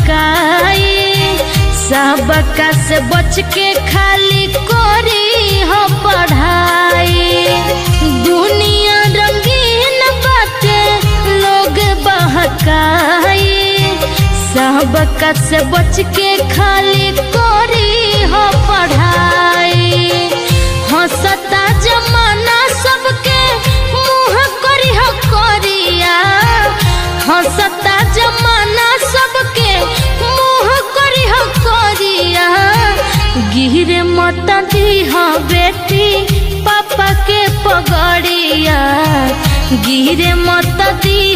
बहकाई सबका से बच के खाली करी हो पढ़ाई। दुनिया रंगीन बाटे लोग बहकाई सबका से बच के खाली करी हो पढ़ाई। हंसता जमाना सबके मुँह करी हो करिया हंसता जमाना सबके मुँह करी हो करिया। गिरे मत दीह बेटी पापा के पगड़िया गिरे मत दी